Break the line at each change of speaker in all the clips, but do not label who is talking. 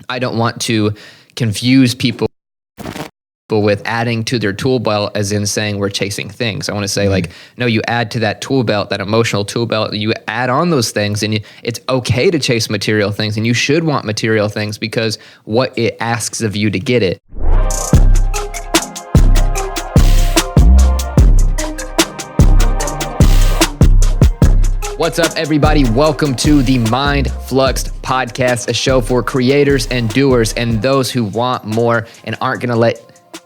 I don't want to confuse people with adding to their tool belt as in saying we're chasing things. I want to say like, no, you add to that tool belt, that emotional tool belt, you add on those things, and it's okay to chase material things, and you should want material things because what it asks of you to get it. What's up, everybody? Welcome to the Mind Fluxed podcast, a show for creators and doers and those who want more and aren't going to let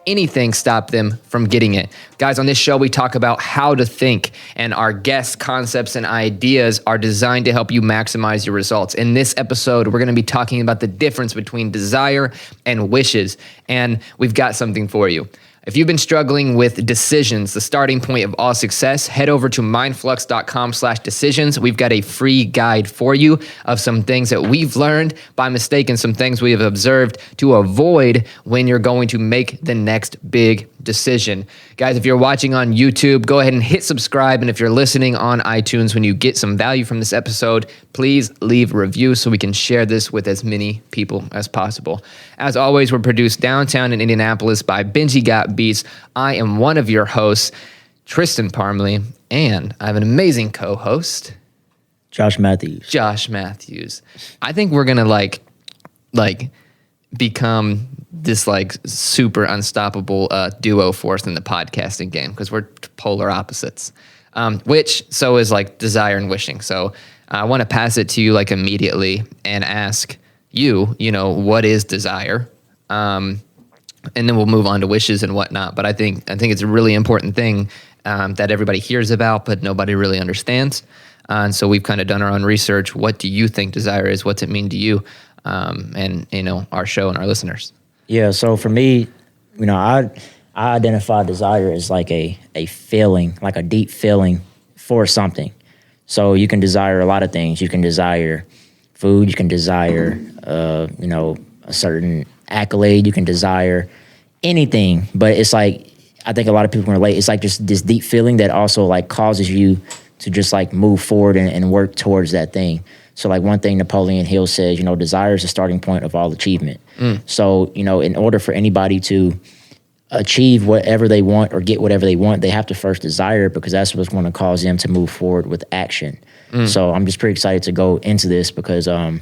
anything stop them from getting it. Guys, on this show, we talk about how to think, and our guests, concepts, and ideas are designed to help you maximize your results. In this episode, we're going to be talking about the difference between desire and wishes, and we've got something for you. If you've been struggling with decisions, the starting point of all success, head over to mindflux.com/decisions. We've got a free guide for you of some things that we've learned by mistake and some things we have observed to avoid when you're going to make the next big decision. Guys, if you're watching on YouTube, go ahead and hit subscribe. And if you're listening on iTunes, when you get some value from this episode, please leave a review so we can share this with as many people as possible. As always, we're produced downtown in Indianapolis by Benji Got Beats. I am one of your hosts, Tristan Parmley, and I have an amazing co-host,
Josh Matthews.
I think we're gonna like become this like super unstoppable duo force in the podcasting game because we're polar opposites, which so is like desire and wishing. So I want to pass it to you like immediately and ask you, what is desire? And then we'll move on to wishes and whatnot. But I think it's a really important thing that everybody hears about, but nobody really understands. And so we've kind of done our own research. What do you think desire is? What's it mean to you? And our show and our listeners.
Yeah, so for me, I identify desire as like a feeling, like a deep feeling for something. So you can desire a lot of things. You can desire food. You can desire, a certain accolade. You can desire anything. But it's like, I think a lot of people can relate. It's like just this deep feeling that also like causes you to just like move forward and work towards that thing. So like one thing Napoleon Hill says, desire is the starting point of all achievement. So, in order for anybody to achieve whatever they want or get whatever they want, they have to first desire it because that's what's going to cause them to move forward with action. So I'm just pretty excited to go into this because I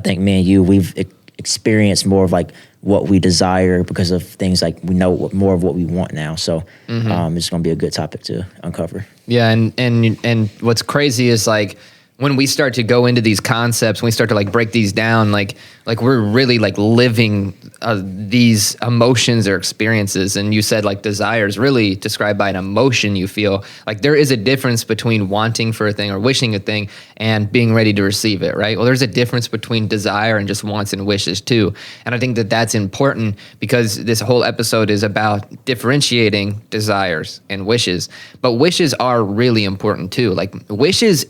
think me and you, we've experienced more of like what we desire because of things like we know more of what we want now. So it's going to be a good topic to uncover.
Yeah, and what's crazy is like, when we start to go into these concepts, when we start to like break these down, like we're really like living these emotions or experiences. And you said like desire is really described by an emotion you feel. Like there is a difference between wanting for a thing or wishing a thing and being ready to receive it, right? Well, there's a difference between desire and just wants and wishes too. And I think that that's important because this whole episode is about differentiating desires and wishes. But wishes are really important too. Like wishes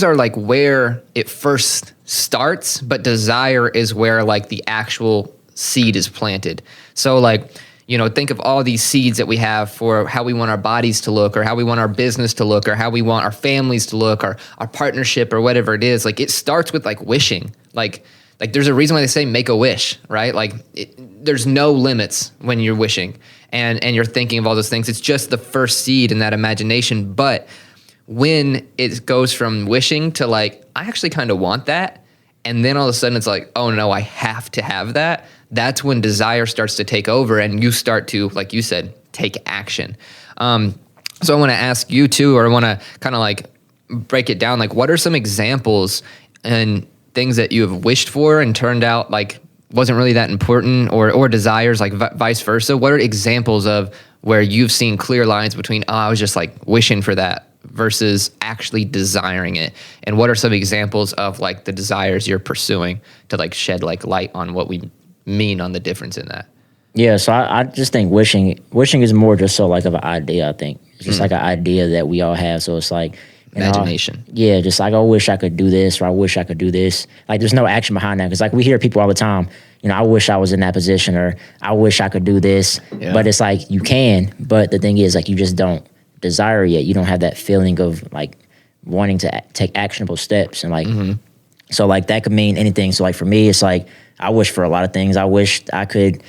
are like where it first starts, but desire is where like the actual seed is planted. So like, think of all these seeds that we have for how we want our bodies to look or how we want our business to look or how we want our families to look or our partnership or whatever it is. Like it starts with like wishing. Like there's a reason why they say make a wish, right? Like there's no limits when you're wishing and you're thinking of all those things. It's just the first seed in that imagination. But when it goes from wishing to like, I actually kind of want that, and then all of a sudden it's like, oh no, I have to have that. That's when desire starts to take over and you start to, like you said, take action. So I want to ask you too, or I want to kind of like break it down. Like what are some examples and things that you have wished for and turned out like wasn't really that important or desires like vice versa? What are examples of where you've seen clear lines between, I was just like wishing for that versus actually desiring it? And what are some examples of like the desires you're pursuing to like shed like light on what we mean on the difference in that?
Yeah, so I just think wishing is more just so like of an idea, I think. It's just like an idea that we all have. So it's like
imagination.
Just like I wish I could do this or I wish I could do this. Like there's no action behind that because like we hear people all the time, I wish I was in that position or I wish I could do this. Yeah. But it's like you can, but the thing is like you just don't desire yet. You don't have that feeling of like wanting to take actionable steps and like So like that could mean anything. So like for me, it's like I wish for a lot of things. I wished I could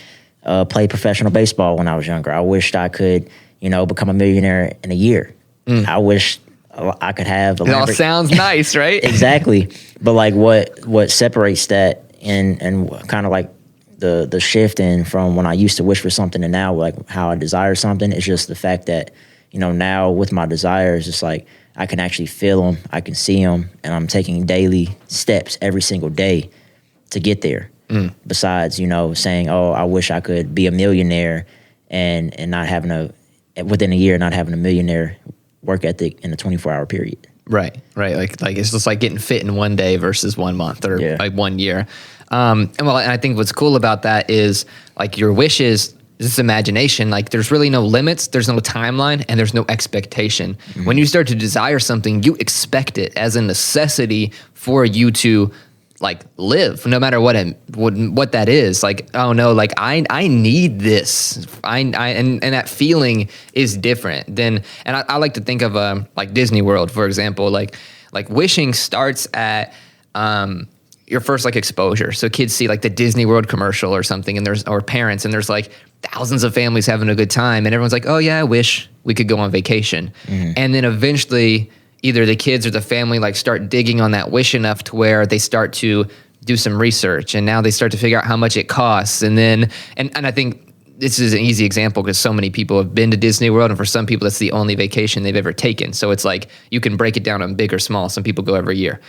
play professional baseball when I was younger. I wished I could, become a millionaire in a year. I wish I could have.
It all sounds nice, right?
Exactly. But like what separates that and kind of like the shift in from when I used to wish for something and now like how I desire something is just the fact that, now with my desires, it's like I can actually feel them, I can see them, and I'm taking daily steps every single day to get there. Besides, saying, oh, I wish I could be a millionaire and not having within a year, not having a millionaire work ethic in a 24-hour period.
Right. Like it's just like getting fit in one day versus 1 month or like 1 year. And I think what's cool about that is like your wishes, this imagination, like there's really no limits, there's no timeline, and there's no expectation. When you start to desire something, you expect it as a necessity for you to like live, no matter what that is. Like, oh no, like I need this. And that feeling is different than. And I like to think of like Disney World, for example. Like wishing starts at your first like exposure. So kids see like the Disney World commercial or something, and or parents, and there's like thousands of families having a good time, and everyone's like, oh yeah, I wish we could go on vacation. And then eventually, either the kids or the family like start digging on that wish enough to where they start to do some research, and now they start to figure out how much it costs. And then, and I think this is an easy example because so many people have been to Disney World, and for some people that's the only vacation they've ever taken. So it's like you can break it down on big or small. Some people go every year.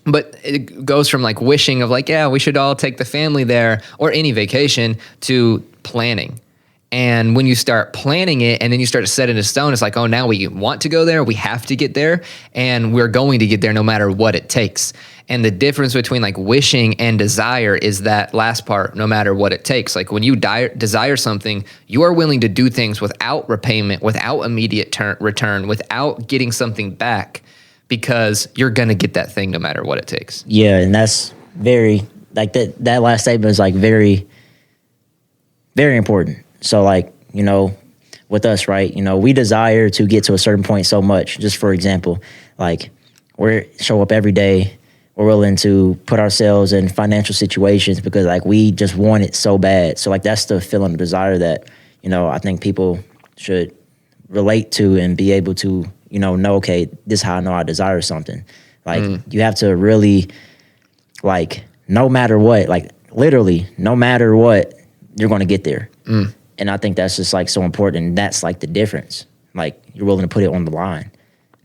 But it goes from like wishing of like, yeah, we should all take the family there or any vacation to planning. And when you start planning it and then you start to set it in stone, it's like, oh, now we want to go there. We have to get there, and we're going to get there no matter what it takes. And the difference between like wishing and desire is that last part, no matter what it takes. Like when you desire something, you are willing to do things without repayment, without immediate return, without getting something back, because you're going to get that thing no matter what it takes.
Yeah, and that's very, like that last statement is like very, very important. So like, with us, right, we desire to get to a certain point so much. Just for example, like we show up every day, we're willing to put ourselves in financial situations because like we just want it so bad. So like that's the feeling of desire that, I think people should relate to and be able to, know, okay, this is how I know I desire something. Like you have to really, like, no matter what, like literally, no matter what, you're going to get there. And I think that's just like so important. And that's like the difference. Like you're willing to put it on the line.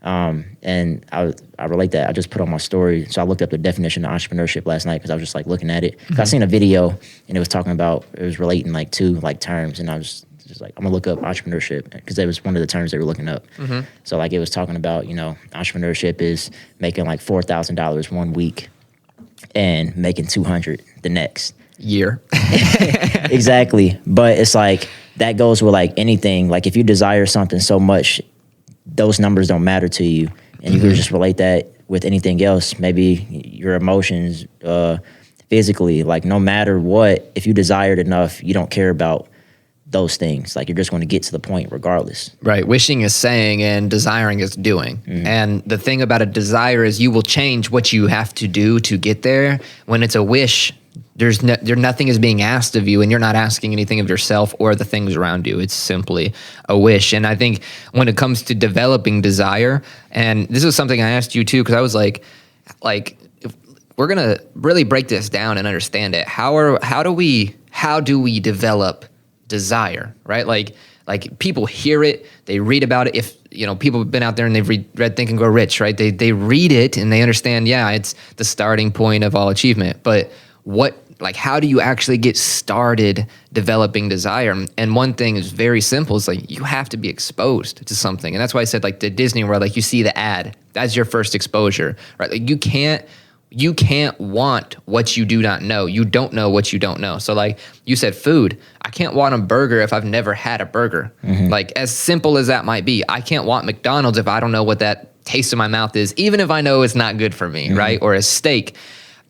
And I relate that. I just put on my story. So I looked up the definition of entrepreneurship last night because I was just like looking at it. I seen a video and it was talking about, it was relating like two like terms. And I was just like, I'm gonna look up entrepreneurship because that was one of the terms they were looking up. So like it was talking about, entrepreneurship is making like $4,000 1 week and making 200 the next
year.
Exactly. But it's like that goes with like anything. Like if you desire something so much, those numbers don't matter to you. And you can just relate that with anything else. Maybe your emotions, physically, like no matter what, if you desire it enough, you don't care about those things. Like you're just going to get to the point regardless.
Right. Wishing is saying and desiring is doing. And the thing about a desire is you will change what you have to do to get there. When it's a wish, nothing is being asked of you, and you're not asking anything of yourself or the things around you. It's simply a wish. And I think when it comes to developing desire, and this is something I asked you too, because I was like, if we're gonna really break this down and understand it. How do we develop desire, right? Like people hear it, they read about it. If people have been out there and they've read Think and Grow Rich, right? They read it and they understand, yeah, it's the starting point of all achievement. But how do you actually get started developing desire? And one thing is very simple. It's like you have to be exposed to something. And that's why I said like the Disney World, like you see the ad, that's your first exposure, right? Like you can't want what you do not know. You don't know what you don't know. So like you said, food, I can't want a burger if I've never had a burger. Like as simple as that might be, I can't want McDonald's if I don't know what that taste in my mouth is, even if I know it's not good for me, right? Or a steak.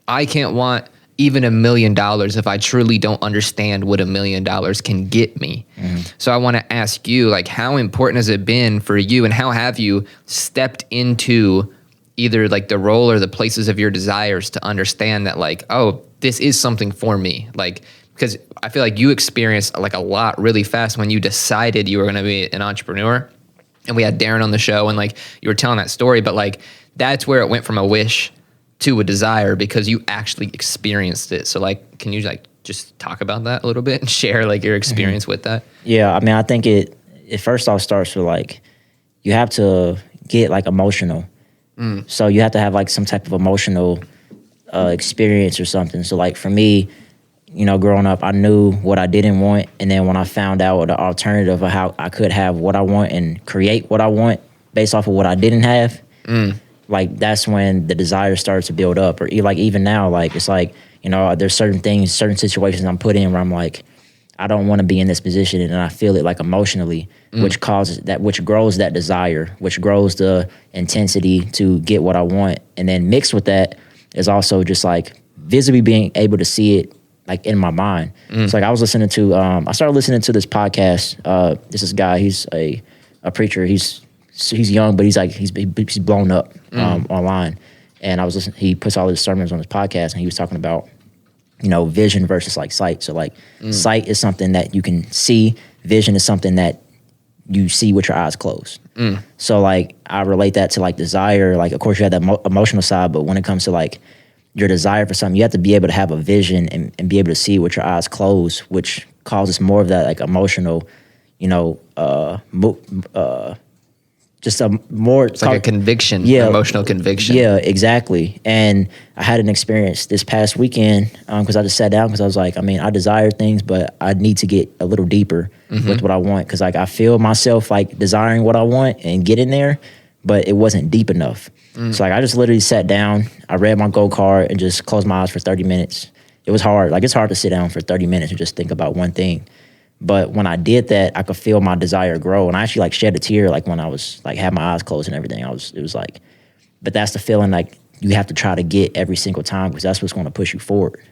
I can't want even $1 million if I truly don't understand what $1 million can get me. So I want to ask you, like, how important has it been for you, and how have you stepped into either like the role or the places of your desires to understand that like, oh, this is something for me. Like, because I feel like you experienced like a lot really fast when you decided you were going to be an entrepreneur. And we had Darren on the show and like you were telling that story, but like that's where it went from a wish to a desire because you actually experienced it. So like, can you like just talk about that a little bit and share like your experience with that?
Yeah, I mean, I think it first off starts with like, you have to get like emotional. So you have to have like some type of emotional experience or something. So like for me, you know, growing up, I knew what I didn't want. And then when I found out the alternative of how I could have what I want and create what I want based off of what I didn't have, like that's when the desire starts to build up. Or like even now, like it's like, you know, there's certain things, certain situations I'm put in where I'm like, I don't want to be in this position, and I feel it like emotionally, which causes that, which grows that desire, which grows the intensity to get what I want. And then mixed with that is also just like visibly being able to see it like in my mind. So like I was listening to, I started listening to this podcast. This is a guy, he's a preacher. He's young, but he's blown up online. And I was listening, he puts all his sermons on his podcast, and he was talking about, you know, vision versus like sight. So like sight is something that you can see. Vision is something that you see with your eyes closed. So like I relate that to like desire. Like of course you have that emotional side, but when it comes to like your desire for something, you have to be able to have a vision and be able to see with your eyes closed, which causes more of that like emotional, you know, just a more...
It's like a conviction, emotional conviction.
Yeah, exactly. And I had an experience this past weekend because I just sat down because I was like, I mean, I desire things, but I need to get a little deeper with what I want because like I feel myself like desiring what I want and getting there, but it wasn't deep enough. So like I just literally sat down, I read my goal card and just closed my eyes for 30 minutes. It was hard. Like it's hard to sit down for 30 minutes and just think about one thing. But when I did that, I could feel my desire grow. And I actually like shed a tear like when I was like had my eyes closed and everything. It was like, but that's the feeling like you have to try to get every single time because that's what's going to push you forward.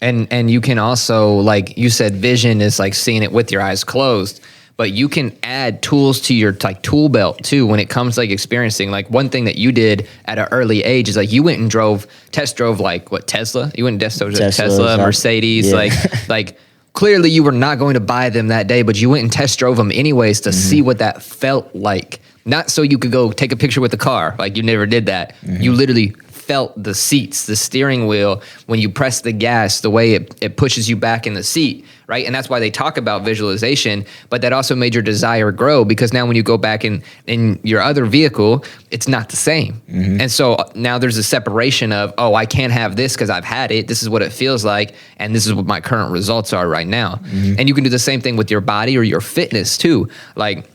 And you can also, like you said, vision is like seeing it with your eyes closed, but you can add tools to your like tool belt too when it comes to like experiencing. Like one thing that you did at an early age is like you went and test drove like what, Tesla? You went and test drove Tesla, Mercedes,
yeah.
like clearly you were not going to buy them that day, but you went and test drove them anyways to see what that felt like. Not so you could go take a picture with the car. Like you never did that. You literally felt the seats, the steering wheel, when you press the gas, the way it pushes you back in the seat, right? And that's why they talk about visualization, but that also made your desire grow because now when you go back in your other vehicle, it's not the same. And so now there's a separation of, oh, I can't have this because I've had it. This is what it feels like. And this is what my current results are right now. And you can do the same thing with your body or your fitness too. Like,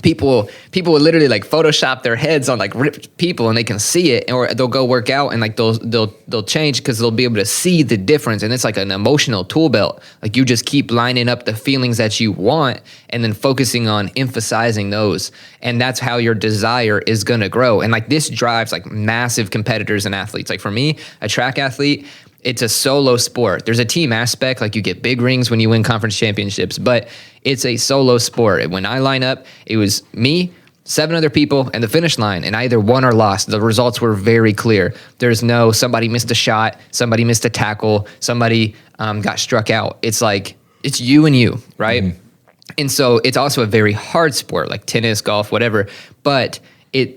People will literally like Photoshop their heads on like ripped people and they can see it, or they'll go work out and like they'll change because they'll be able to see the difference. And it's like an emotional tool belt. Like you just keep lining up the feelings that you want and then focusing on emphasizing those. And that's how your desire is going to grow. And like this drives like massive competitors and athletes. Like for me, a track athlete, it's a solo sport. There's a team aspect, like you get big rings when you win conference championships, but it's a solo sport. When I line up, it was me, 7 other people, and the finish line, and I either won or lost. The results were very clear. There's no somebody missed a shot, somebody missed a tackle, somebody got struck out. It's like, it's you and you, right? And so it's also a very hard sport, like tennis, golf, whatever, but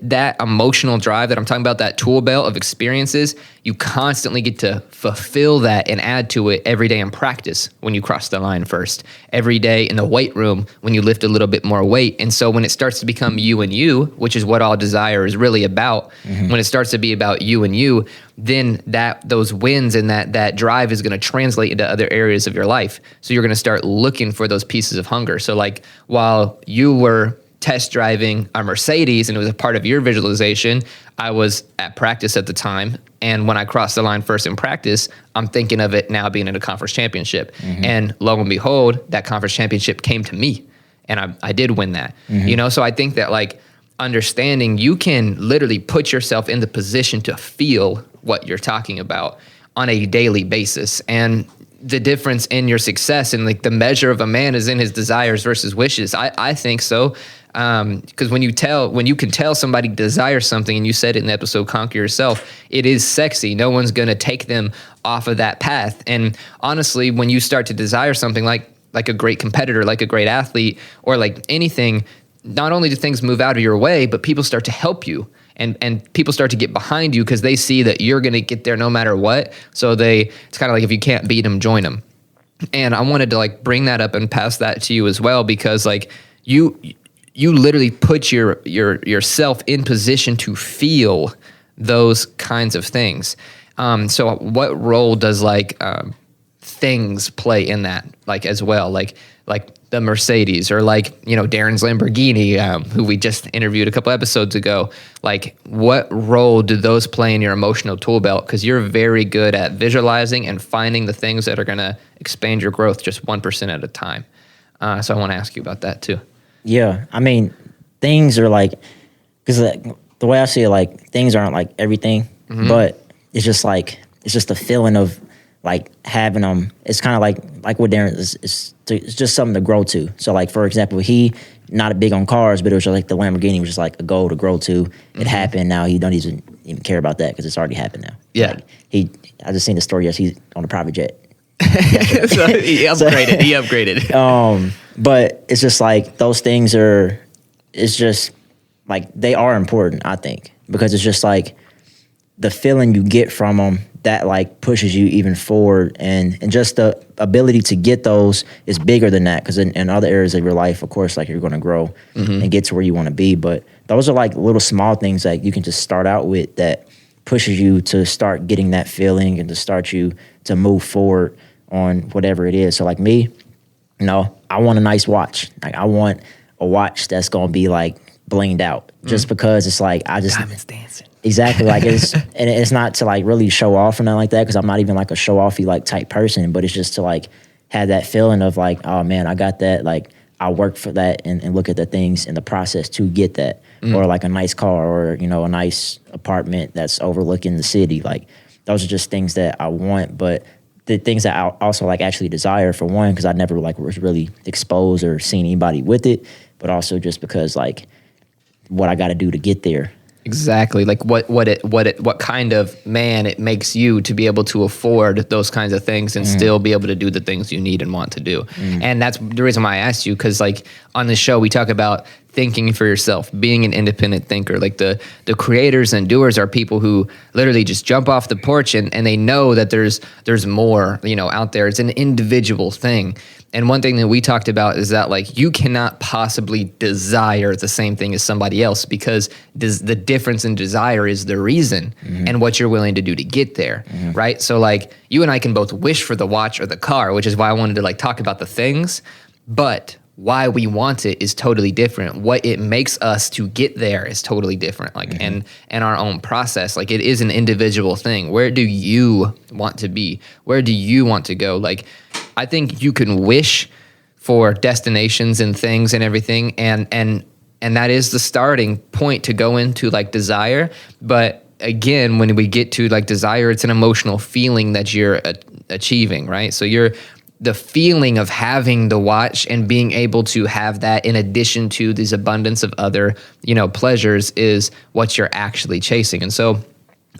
that emotional drive that I'm talking about, that tool belt of experiences, you constantly get to fulfill that and add to it every day in practice when you cross the line first, every day in the weight room when you lift a little bit more weight. And so when it starts to become you and you, which is what all desire is really about, when it starts to be about you and you, then those wins and that drive is going to translate into other areas of your life. So you're going to start looking for those pieces of hunger. So like while you were test driving a Mercedes and it was a part of your visualization, I was at practice at the time. And when I crossed the line first in practice, I'm thinking of it now being in a conference championship. And lo and behold, that conference championship came to me and I did win that, you know? So I think that like understanding you can literally put yourself in the position to feel what you're talking about on a daily basis. And the difference in your success and like the measure of a man is in his desires versus wishes. I think so. Because when you can tell somebody desires something, and you said it in the episode Conquer Yourself, it is sexy. No one's going to take them off of that path. And honestly, when you start to desire something like a great competitor, like a great athlete, or like anything, not only do things move out of your way, but people start to help you. And people start to get behind you because they see that you're going to get there no matter what. So it's kind of like, if you can't beat them, join them. And I wanted to like bring that up and pass that to you as well, because like you literally put yourself in position to feel those kinds of things. So what role does like things play in that, like as well, like the Mercedes, or like, you know, Darren's Lamborghini, who we just interviewed a couple episodes ago? Like, what role do those play in your emotional tool belt? Because you're very good at visualizing and finding the things that are going to expand your growth just 1% at a time. So I want to ask you about that too.
Yeah, I mean, things are like, because the way I see it, like, things aren't like everything, but it's just a feeling of like having them. It's kind of like what Darren is. It's just something to grow to. So like, for example, he not big on cars, but it was just like the Lamborghini was just like a goal to grow to. It happened. Now he don't even care about that because it's already happened now.
Yeah.
Like I just seen the story. Yes, he's on a private jet.
So he upgraded.
But it's just like those things it's just like, they are important, I think, because it's just like the feeling you get from them that like pushes you even forward, and just the ability to get those is bigger than that, because in other areas of your life, of course, like, you're going to grow and get to where you want to be. But those are like little small things that you can just start out with that pushes you to start getting that feeling and to start you to move forward on whatever it is. So like me, you know, I want a nice watch. Like, I want a watch that's going to be like blinged out, just because it's like,
Diamonds dancing.
Exactly. Like, it's not to like really show off or nothing like that, because I'm not even like a show offy like type person, but it's just to like have that feeling of like, oh man, I got that. Like, I work for that, and look at the things in the process to get that, or like a nice car, or, you know, a nice apartment that's overlooking the city. Like, those are just things that I want, but the things that I also like actually desire, for one, because I never like was really exposed or seen anybody with it, but also just because like what I got to do to get there.
Exactly. Like what kind of man it makes you to be able to afford those kinds of things and still be able to do the things you need and want to do. And that's the reason why I asked you, because like on the show we talk about thinking for yourself, being an independent thinker. Like the creators and doers are people who literally just jump off the porch and they know that there's more, you know, out there. It's an individual thing. And one thing that we talked about is that like you cannot possibly desire the same thing as somebody else, because the difference in desire is the reason and what you're willing to do to get there, right? So like you and I can both wish for the watch or the car, which is why I wanted to like talk about the things, but why we want it is totally different. What it makes us to get there is totally different. Like, and our own process, like it is an individual thing. Where do you want to be? Where do you want to go? Like, I think you can wish for destinations and things and everything. And that is the starting point to go into like desire. But again, when we get to like desire, it's an emotional feeling that you're achieving, right? So the feeling of having the watch and being able to have that in addition to this abundance of other, you know, pleasures is what you're actually chasing. And so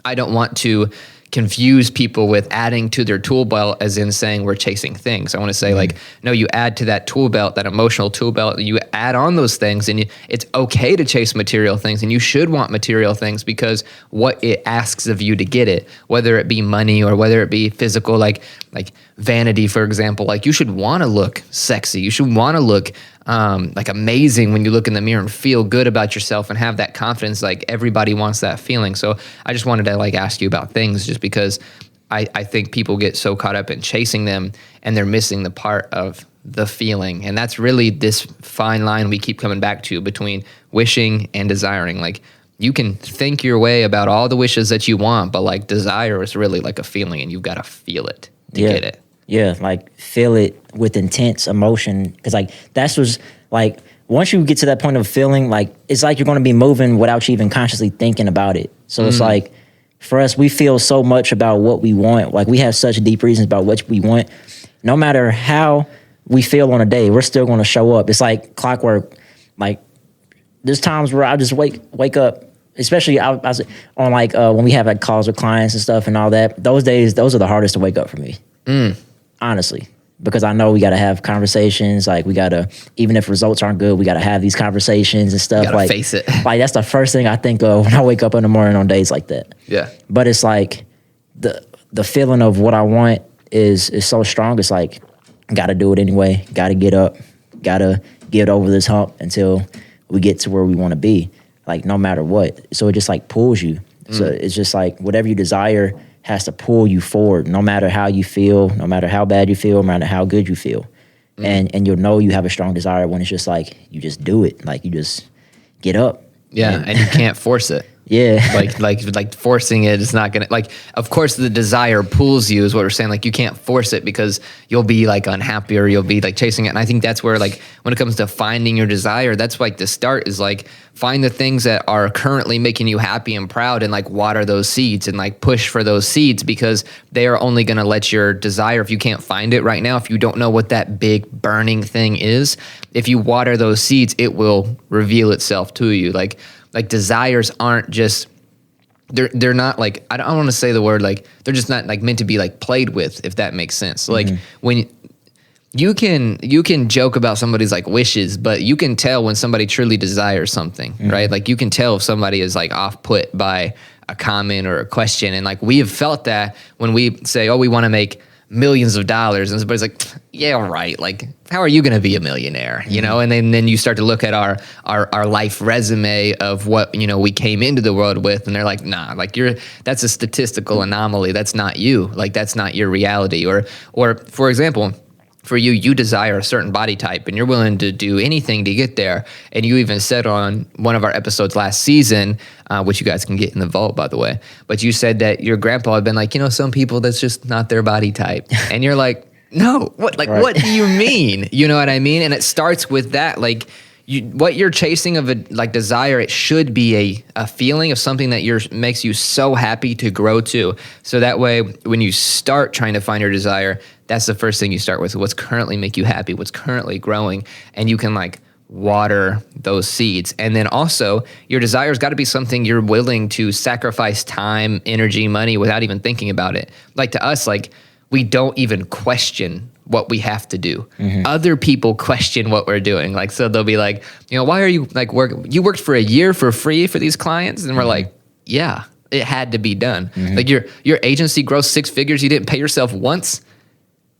I don't want to confuse people with adding to their tool belt as in saying we're chasing things. I want to say like, no, you add to that tool belt, that emotional tool belt, you add on those things, and it's okay to chase material things, and you should want material things because what it asks of you to get it, whether it be money or whether it be physical, like vanity, for example, like you should want to look sexy. You should want to look like amazing when you look in the mirror and feel good about yourself and have that confidence. Like everybody wants that feeling. So I just wanted to like ask you about things, just because I think people get so caught up in chasing them and they're missing the part of the feeling. And that's really this fine line we keep coming back to between wishing and desiring. Like you can think your way about all the wishes that you want, but like desire is really like a feeling, and you've got to feel it to get it.
Yeah, like feel it with intense emotion, because like that's what's like once you get to that point of feeling, like it's like you're going to be moving without you even consciously thinking about it. So it's like for us, we feel so much about what we want. Like we have such deep reasons about what we want. No matter how we feel on a day, we're still going to show up. It's like clockwork. Like there's times where I just wake up, especially I was on like when we have like calls with clients and stuff and all that. Those days, those are the hardest to wake up for me, honestly, because I know we got to have conversations. Like we got to, even if results aren't good, we got to have these conversations and stuff.
Gotta
like
face it.
Like that's the first thing I think of when I wake up in the morning on days like that.
Yeah.
But it's like the feeling of what I want is so strong. It's like got to do it anyway. Got to get up. Got to get over this hump until we get to where we want to be. Like no matter what. So it just like pulls you. So it's just like whatever you desire has to pull you forward, no matter how you feel, no matter how bad you feel, no matter how good you feel. And you'll know you have a strong desire when it's just like you just do it. Like you just get up.
Yeah, and you can't force it.
Yeah.
like forcing it is not gonna, like, of course the desire pulls you is what we're saying. Like you can't force it because you'll be like unhappy or you'll be like chasing it. And I think that's where like when it comes to finding your desire, that's like the start is like find the things that are currently making you happy and proud and like water those seeds and like push for those seeds because they are only gonna let your desire, if you can't find it right now, if you don't know what that big burning thing is, if you water those seeds, it will reveal itself to you. Like desires aren't just, they're not like, I don't want to say the word, like they're just not like meant to be like played with, if that makes sense. Like when you can joke about somebody's like wishes, but you can tell when somebody truly desires something, right? Like you can tell if somebody is like off put by a comment or a question. And like we have felt that when we say, oh, we want to make millions of dollars, and somebody's like, yeah, right, like how are you going to be a millionaire, you know? And then you start to look at our life resume of what, you know, we came into the world with, and they're like, nah, like that's a statistical anomaly, that's not you, like that's not your reality. Or for example, for you desire a certain body type and you're willing to do anything to get there. And you even said on one of our episodes last season, which you guys can get in the vault, by the way, but you said that your grandpa had been like, you know, some people that's just not their body type. And you're like, no, what, like, what do you mean? You know what I mean? And it starts with that, like, what you're chasing of a like desire, it should be a feeling of something that makes you so happy to grow to. So that way, when you start trying to find your desire, that's the first thing you start with. What's currently make you happy? What's currently growing? And you can like water those seeds. And then also your desire's got to be something you're willing to sacrifice time, energy, money without even thinking about it. Like to us, like we don't even question what we have to do. Other people question what we're doing. Like, so they'll be like, you know, why are you like you worked for a year for free for these clients? And we're like, yeah, it had to be done. Like your agency grossed 6 figures. You didn't pay yourself once.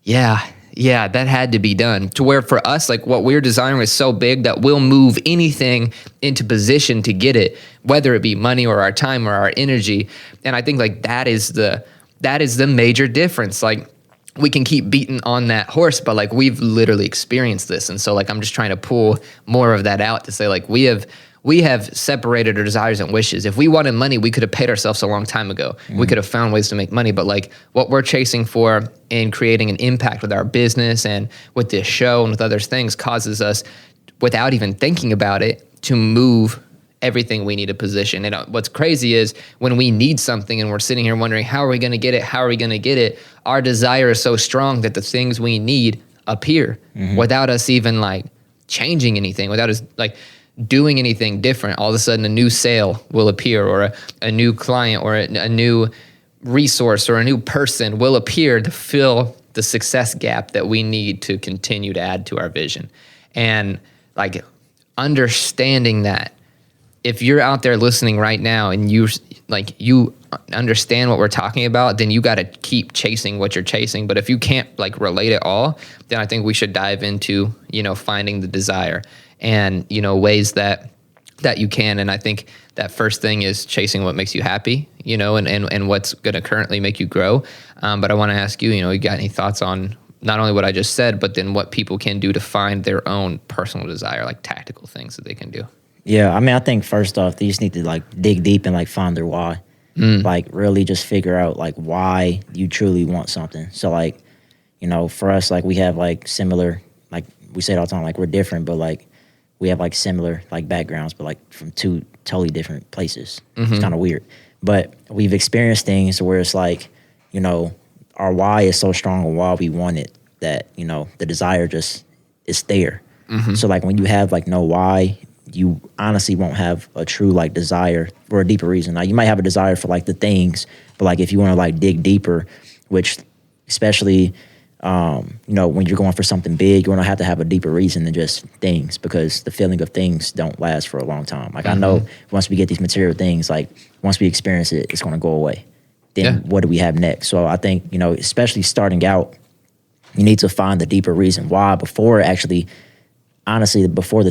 Yeah, that had to be done. To where for us, like what we're desiring is so big that we'll move anything into position to get it, whether it be money or our time or our energy. And I think like that is the major difference. Like we can keep beating on that horse, but like we've literally experienced this. And so like I'm just trying to pull more of that out to say like we have separated our desires and wishes. If we wanted money, we could have paid ourselves a long time ago. We could have found ways to make money. But like what we're chasing for in creating an impact with our business and with this show and with other things causes us, without even thinking about it, to move everything we need to position. And what's crazy is when we need something and we're sitting here wondering, how are we going to get it? How are we going to get it? Our desire is so strong that the things we need appear without us even like changing anything, without us like doing anything different. All of a sudden a new sale will appear, or a new client, or a new resource, or a new person will appear to fill the success gap that we need to continue to add to our vision. And like understanding that, if you're out there listening right now and you understand what we're talking about, then you got to keep chasing what you're chasing. But if you can't like relate it all, then I think we should dive into, you know, finding the desire and, you know, ways that you can. And I think that first thing is chasing what makes you happy, you know, and what's going to currently make you grow. But I want to ask you, you know, you got any thoughts on not only what I just said, but then what people can do to find their own personal desire, like tactical things that they can do?
Yeah, I mean, I think first off, they just need to like dig deep and like find their why. Like really just figure out like why you truly want something. So like, you know, for us, like we have like similar, like we say it all the time, like we're different, but like we have like similar like backgrounds, but like from two totally different places. It's kind of weird. But we've experienced things where it's like, you know, our why is so strong and why we want it that, you know, the desire just is there. So like when you have like no why, you honestly won't have a true like desire for a deeper reason. Now you might have a desire for like the things, but like if you want to like dig deeper, which especially when you're going for something big, you're gonna have to have a deeper reason than just things, because the feeling of things don't last for a long time. Like I know once we get these material things, like once we experience it, it's gonna go away. Then what do we have next? So I think, especially starting out, you need to find the deeper reason why before the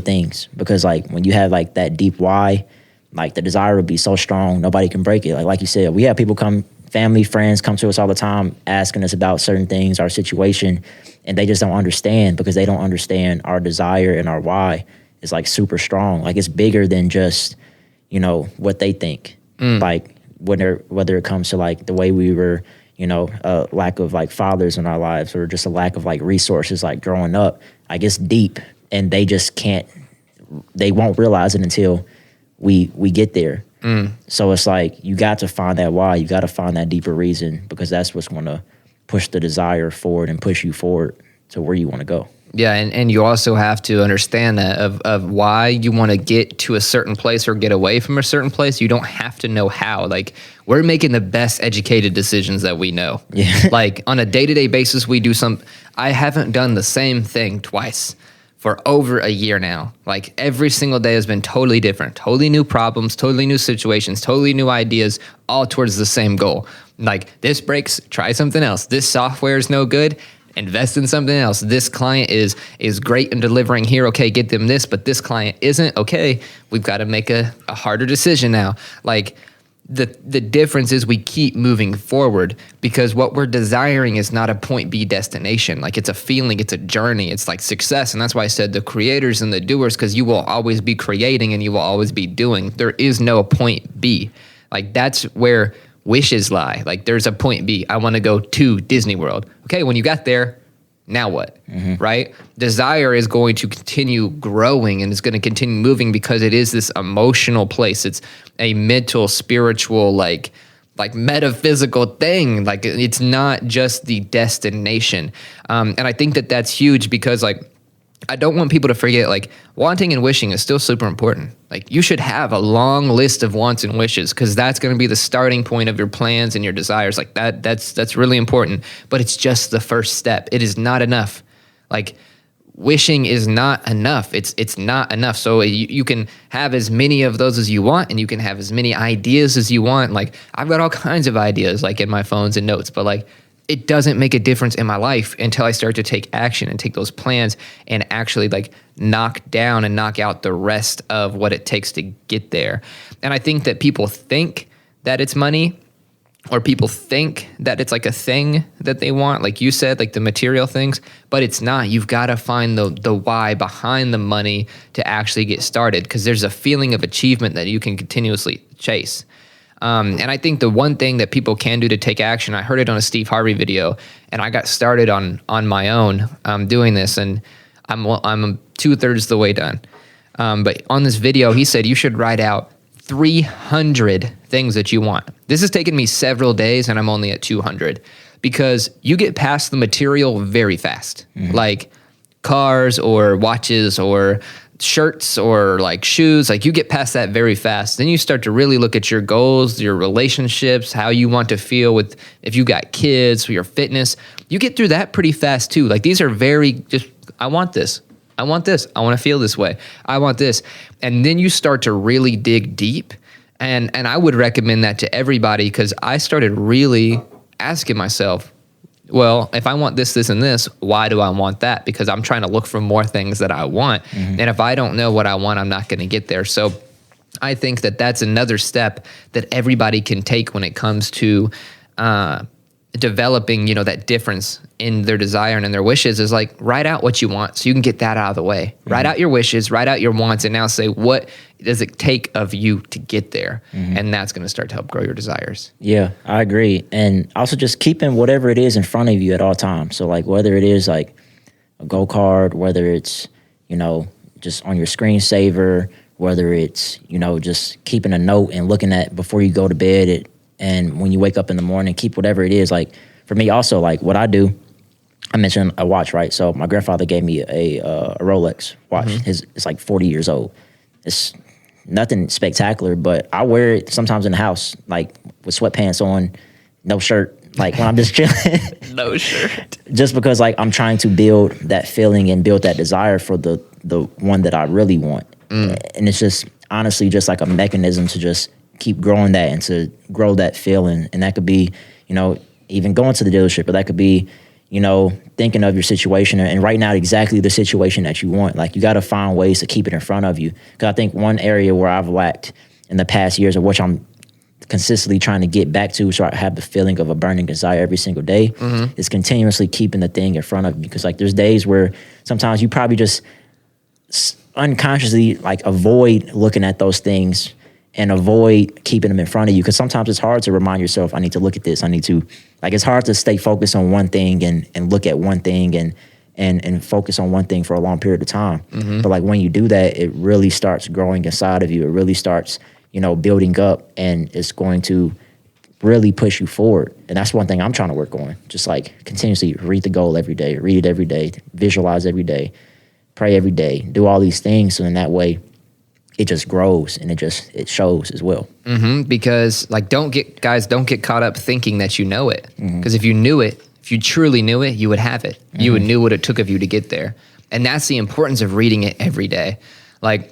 things, because like when you have like that deep why, like the desire will be so strong, nobody can break it. Like you said, we have people family, friends come to us all the time asking us about certain things, our situation, and they just don't understand because they don't understand our desire and our why is like super strong. Like it's bigger than just, what they think. Like whether it comes to like the way we were, a lack of like fathers in our lives or just a lack of like resources, like growing up, I guess deep, and they just they won't realize it until we get there. So it's like you got to find that why, you got to find that deeper reason, because that's what's going to push the desire forward and push you forward to where you want to go.
Yeah, and you also have to understand that of why you want to get to a certain place or get away from a certain place. You don't have to know how. Like, we're making the best educated decisions that we know.
Yeah.
Like, on a day-to-day basis, I haven't done the same thing twice for over a year now. Like, every single day has been totally different. Totally new problems, totally new situations, totally new ideas, all towards the same goal. Like, this breaks, try something else. This software is no good, invest in something else. This client is great in delivering here. Okay, get them this, but this client isn't. Okay, we've got to make a harder decision now. Like, the difference is we keep moving forward, because what we're desiring is not a point B destination. Like, it's a feeling, it's a journey, it's like success. And that's why I said the creators and the doers, because you will always be creating and you will always be doing. There is no point B. Like, that's where wishes lie. Like, there's a point B. I want to go to Disney World. Okay, when you got there, now what? Right? Desire is going to continue growing and it's going to continue moving, because it is this emotional place. It's a mental, spiritual, like metaphysical thing. Like, it's not just the destination. And I think that that's huge, because like, I don't want people to forget, like, wanting and wishing is still super important. Like, you should have a long list of wants and wishes, because that's going to be the starting point of your plans and your desires. Like, that's really important, but it's just the first step. It is not enough. Like, wishing is not enough. It's not enough. So you can have as many of those as you want, and you can have as many ideas as you want. Like, I've got all kinds of ideas, like, in my phones and notes, but like, it doesn't make a difference in my life until I start to take action and take those plans and actually like knock down and knock out the rest of what it takes to get there. And I think that people think that it's money, or people think that it's like a thing that they want, like you said, like the material things, but it's not. You've got to find the why behind the money to actually get started, because there's a feeling of achievement that you can continuously chase. And I think the one thing that people can do to take action, I heard it on a Steve Harvey video, and I got started on my own doing this, and I'm 2/3 the way done. But on this video, he said you should write out 300 things that you want. This has taken me several days, and I'm only at 200, because you get past the material very fast, like cars or watches or shirts or like shoes. Like, you get past that very fast. Then you start to really look at your goals, your relationships, how you want to feel with, if you got kids, your fitness. You get through that pretty fast too. Like, these are very just, I want this. I want this. I want to feel this way. I want this. And then you start to really dig deep. And I would recommend that to everybody, because I started really asking myself, well, if I want this, this, and this, why do I want that? Because I'm trying to look for more things that I want. And if I don't know what I want, I'm not going to get there. So I think that that's another step that everybody can take when it comes to developing, that difference in their desire and in their wishes, is like, write out what you want so you can get that out of the way. Write out your wishes, write out your wants, and now say, what does it take of you to get there? And that's going to start to help grow your desires.
Yeah, I agree. And also just keeping whatever it is in front of you at all times. So like, whether it is like a go-kart, whether it's, just on your screensaver, whether it's, just keeping a note and looking at before you go to bed, and when you wake up in the morning, keep whatever it is. Like, for me also, like, what I do, I mentioned a watch, right? So my grandfather gave me a Rolex watch. It's like 40 years old. It's nothing spectacular, but I wear it sometimes in the house, like with sweatpants on, no shirt, like when I'm just chilling.
No shirt.
Just because like I'm trying to build that feeling and build that desire for the one that I really want. And it's just honestly just like a mechanism to just keep growing that and to grow that feeling. And that could be, you know, even going to the dealership, or that could be, you know, thinking of your situation and writing out exactly the situation that you want. Like, you got to find ways to keep it in front of you. Because I think one area where I've lacked in the past years, of which I'm consistently trying to get back to, so I have the feeling of a burning desire every single day, is continuously keeping the thing in front of you. Because like there's days where sometimes you probably just unconsciously like avoid looking at those things and avoid keeping them in front of you. Because sometimes it's hard to remind yourself, I need to look at this. I need to, like, it's hard to stay focused on one thing and look at one thing and focus on one thing for a long period of time. But like when you do that, it really starts growing inside of you. It really starts, you know, building up, and it's going to really push you forward. And that's one thing I'm trying to work on. Just like continuously read the goal every day, read it every day, visualize every day, pray every day, do all these things. So in that way, it just grows and it shows as well.
Because like, don't get caught up thinking that you know it. Because if you knew it, if you truly knew it, you would have it. You would knew what it took of you to get there. And that's the importance of reading it every day. Like,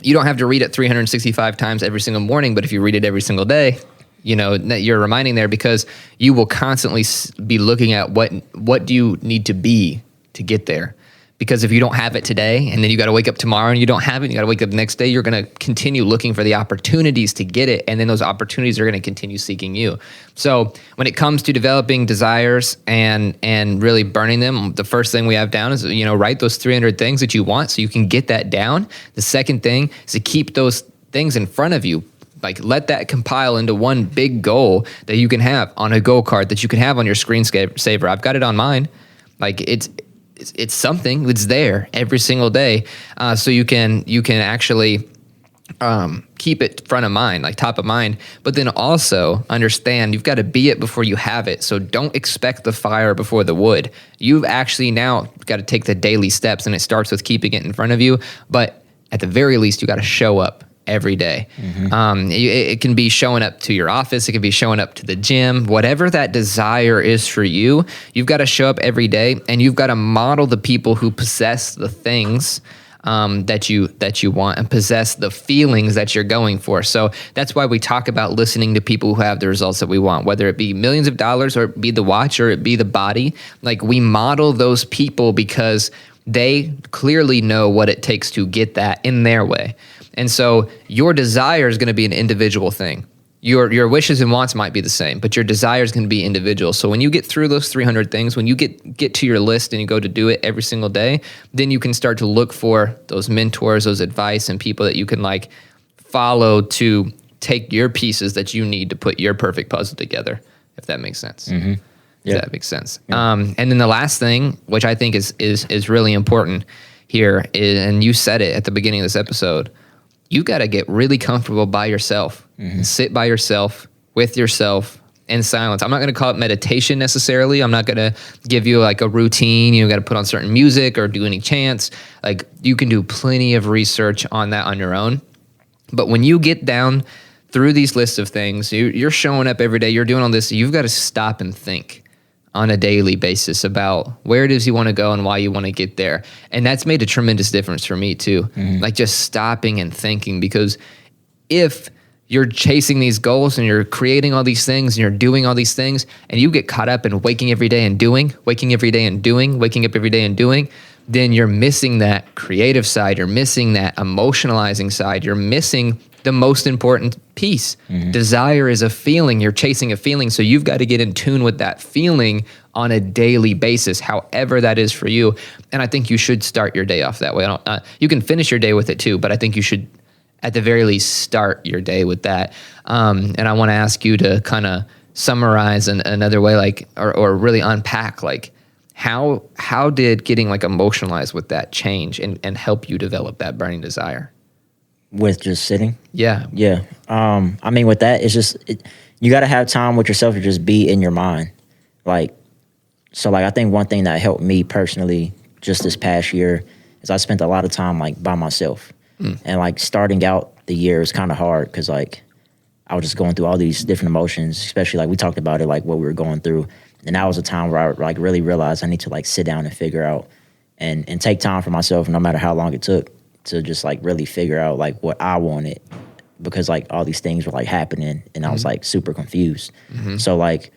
you don't have to read it 365 times every single morning, but if you read it every single day, you know, you're reminding there, because you will constantly be looking at what do you need to be to get there. Because if you don't have it today, and then you got to wake up tomorrow and you don't have it, and you got to wake up the next day, you're going to continue looking for the opportunities to get it. And then those opportunities are going to continue seeking you. So when it comes to developing desires and really burning them, the first thing we have down is, you know, write those 300 things that you want so you can get that down. The second thing is to keep those things in front of you. Like, let that compile into one big goal that you can have on a goal card, that you can have on your screensaver. I've got it on mine. Like, it's something that's there every single day, so you can actually keep it front of mind, like top of mind. But then also understand you've got to be it before you have it. So don't expect the fire before the wood. You've actually now got to take the daily steps, and it starts with keeping it in front of you. But at the very least, you got to show up every day. It can be showing up to your office. It can be showing up to the gym. Whatever that desire is for you, you've got to show up every day, and you've got to model the people who possess the things that you want and possess the feelings that you're going for. So that's why we talk about listening to people who have the results that we want, whether it be millions of dollars, or it be the watch, or it be the body. Like, we model those people because they clearly know what it takes to get that in their way. And so your desire is going to be an individual thing. Your wishes and wants might be the same, but your desire is going to be individual. So when you get through those 300 things, when you get to your list and you go to do it every single day, then you can start to look for those mentors, those advice, and people that you can like follow to take your pieces that you need to put your perfect puzzle together, if that makes sense.
Yeah.
If that makes sense. Yeah. And then the last thing, which I think is really important here, and you said it at the beginning of this episode, you got to get really comfortable by yourself, and sit by yourself, with yourself, in silence. I'm not going to call it meditation necessarily. I'm not going to give you like a routine. You got to put on certain music or do any chants. Like, you can do plenty of research on that on your own. But when you get down through these lists of things, you're showing up every day, you're doing all this, you've got to stop and think on a daily basis about where it is you want to go and why you want to get there. And that's made a tremendous difference for me too. Like, just stopping and thinking, because if you're chasing these goals and you're creating all these things and you're doing all these things, and you get caught up in waking every day and doing, waking every day and doing, waking up every day and doing, then you're missing that creative side. You're missing that emotionalizing side. You're missing the most important piece. Desire is a feeling. You're chasing a feeling. So you've got to get in tune with that feeling on a daily basis, however that is for you. And I think you should start your day off that way. You can finish your day with it too, but I think you should at the very least start your day with that. And I want to ask you to kind of summarize another way, like, or really unpack, like, how did getting like emotionalized with that change and help you develop that burning desire?
With just sitting?
Yeah.
Yeah. I mean, with that, it's just, you got to have time with yourself to just be in your mind. Like, so like, I think one thing that helped me personally just this past year is I spent a lot of time like by myself. And like starting out the year is kind of hard because like I was just going through all these different emotions, especially like we talked about it, like what we were going through. And that was a time where I like really realized I need to like sit down and figure out and take time for myself, no matter how long it took, to just like really figure out like what I wanted, because like all these things were like happening and I was like super confused. So like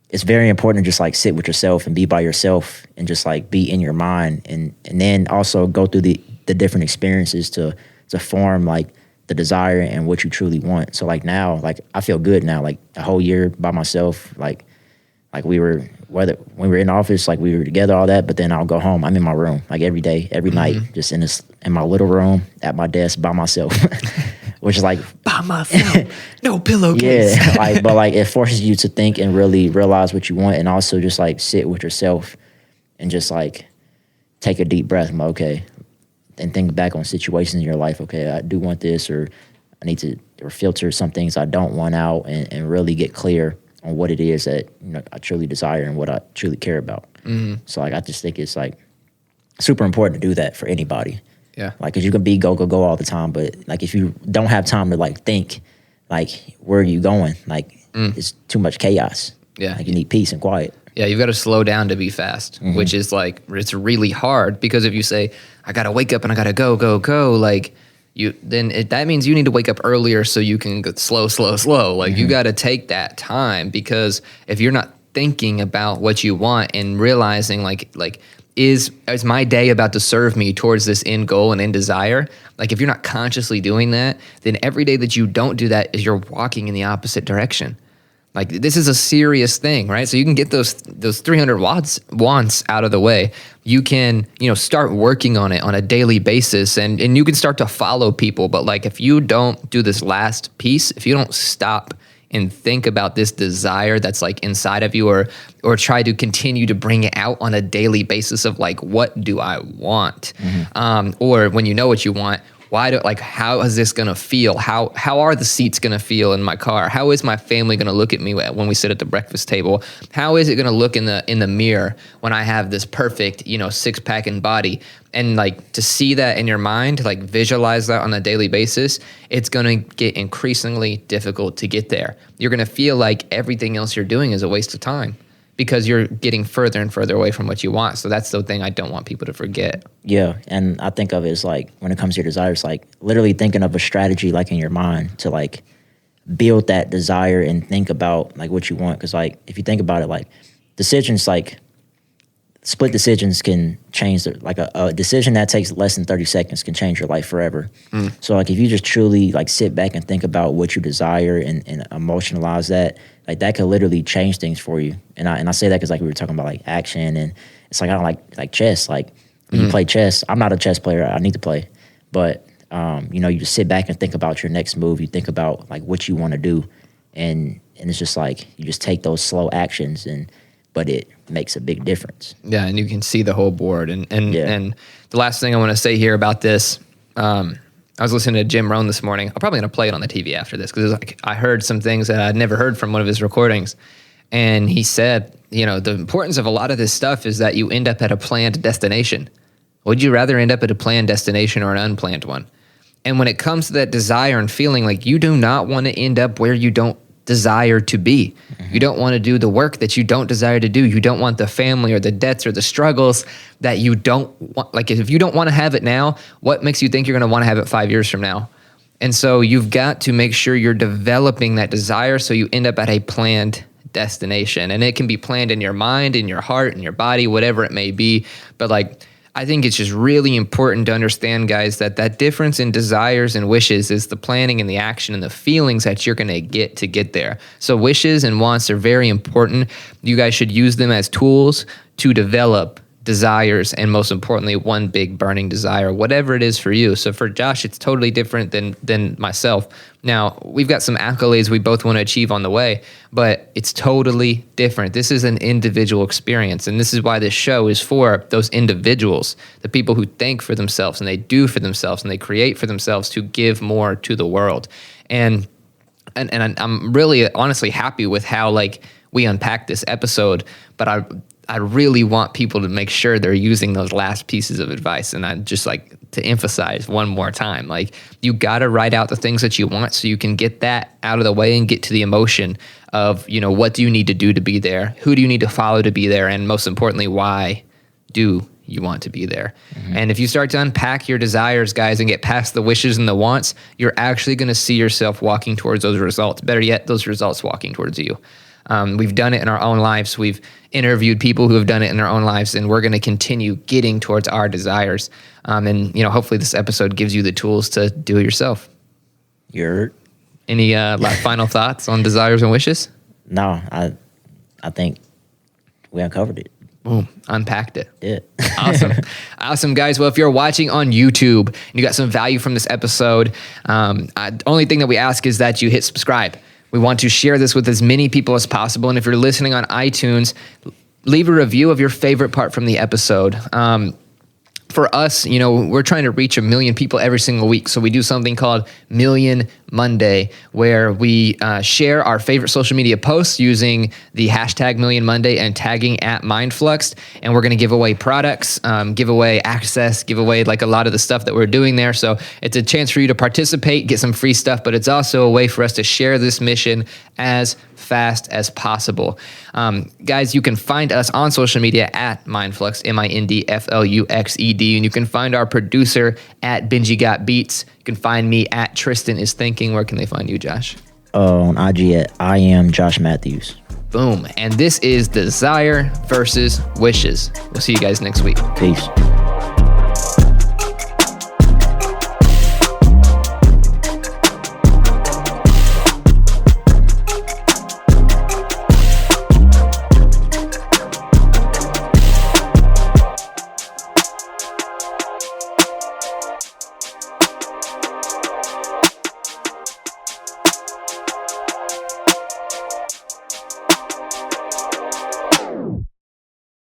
it's very important to just like sit with yourself and be by yourself and just like be in your mind, and then also go through the different experiences to form like the desire and what you truly want. So like now, like I feel good now, like a whole year by myself, like we were, whether when we were in office, like we were together, all that, but then I'll go home. I'm in my room, like every day, every night, just in my little room at my desk by myself, which is like
by myself, no pillowcase.
Yeah, like, but like it forces you to think and really realize what you want, and also just like sit with yourself and just like take a deep breath. I'm like, okay, and think back on situations in your life. Okay, I do want this, or I need to, or filter some things I don't want out, and really get clear on what it is that I truly desire and what I truly care about. So like I just think it's like super important to do that for anybody.
Yeah.
Like, cause you can be go all the time, but like if you don't have time to like think, like where are you going? Like it's too much chaos.
Yeah.
Like you need peace and quiet.
Yeah, you've got to slow down to be fast, which is like, it's really hard, because if you say, I got to wake up and I got to go, like that means you need to wake up earlier so you can go slow. Like you got to take that time, because if you're not thinking about what you want and realizing like is my day about to serve me towards this end goal and end desire? Like if you're not consciously doing that, then every day that you don't do that is you're walking in the opposite direction. Like this is a serious thing, right? So you can get those 300 wants out of the way. You can, start working on it on a daily basis, and you can start to follow people. But like if you don't do this last piece, if you don't stop and think about this desire that's like inside of you, or try to continue to bring it out on a daily basis of like, what do I want? Or when you know what you want, how is this going to feel? How are the seats going to feel in my car? How is my family going to look at me when we sit at the breakfast table? How is it going to look in the mirror when I have this perfect, six-pack and body? And like to see that in your mind, like visualize that on a daily basis, it's going to get increasingly difficult to get there. You're going to feel like everything else you're doing is a waste of time, because you're getting further and further away from what you want. So that's the thing I don't want people to forget.
Yeah, and I think of it as like, when it comes to your desires, like literally thinking of a strategy like in your mind to like build that desire and think about like what you want. Because like if you think about it, like decisions, like split decisions can change like a decision that takes less than 30 seconds can change your life forever. So like if you just truly like sit back and think about what you desire and emotionalize that, like that could literally change things for you. And I say that because like we were talking about like action, and it's like I don't like chess. Like when you play chess, I'm not a chess player. I need to play, but you just sit back and think about your next move. You think about like what you want to do, and it's just like you just take those slow actions, but it makes a big difference.
Yeah, and you can see the whole board. And the last thing I want to say here about this, I was listening to Jim Rohn this morning. I'm probably going to play it on the TV after this, because like I heard some things that I'd never heard from one of his recordings. And he said, the importance of a lot of this stuff is that you end up at a planned destination. Would you rather end up at a planned destination or an unplanned one? And when it comes to that desire and feeling, like you do not want to end up where you don't desire to be. You don't want to do the work that you don't desire to do. You don't want the family or the debts or the struggles that you don't want. Like if you don't want to have it now, what makes you think you're going to want to have it 5 years from now? And so you've got to make sure you're developing that desire so you end up at a planned destination. And it can be planned in your mind, in your heart, in your body, whatever it may be. But like, I think it's just really important to understand, guys, that difference in desires and wishes is the planning and the action and the feelings that you're going to get there. So wishes and wants are very important. You guys should use them as tools to develop desires, and most importantly, one big burning desire, whatever it is for you. So for Josh, it's totally different than myself. Now, we've got some accolades we both want to achieve on the way, but it's totally different. This is an individual experience, and this is why this show is for those individuals, the people who think for themselves, and they do for themselves, and they create for themselves to give more to the world. And I'm really honestly happy with how like we unpacked this episode, but I really want people to make sure they're using those last pieces of advice. And I just like to emphasize one more time, like you got to write out the things that you want so you can get that out of the way and get to the emotion of, you know, what do you need to do to be there? Who do you need to follow to be there? And most importantly, why do you want to be there? And if you start to unpack your desires, guys, and get past the wishes and the wants, you're actually going to see yourself walking towards those results. Better yet, those results walking towards you. We've done it in our own lives. We've interviewed people who have done it in their own lives, and we're going to continue getting towards our desires. And, you know, hopefully this episode gives you the tools to do it yourself. Any final thoughts on desires and wishes?
No, I think we uncovered it.
Boom, unpacked it.
Yeah.
Awesome, guys. Well, if you're watching on YouTube and you got some value from this episode, only thing that we ask is that you hit subscribe. We want to share this with as many people as possible. And if you're listening on iTunes, leave a review of your favorite part from the episode. For us, you know, we're trying to reach 1 million people every single week. So we do something called Million Monday, where we share our favorite social media posts using the hashtag Million Monday and tagging at MindFluxed. And we're going to give away products, give away access, give away like a lot of the stuff that we're doing there. So it's a chance for you to participate, get some free stuff, but it's also a way for us to share this mission as fast as possible. Guys, you can find us on social media at MindFluxed, MindFluxed, and you can find our producer at Benji Got Beats. You can find me at Tristan is Thinking. Where can they find you, Josh?
On IG at I am Josh Matthews.
Boom. And this is Desire versus Wishes. We'll see you guys next week.
Peace.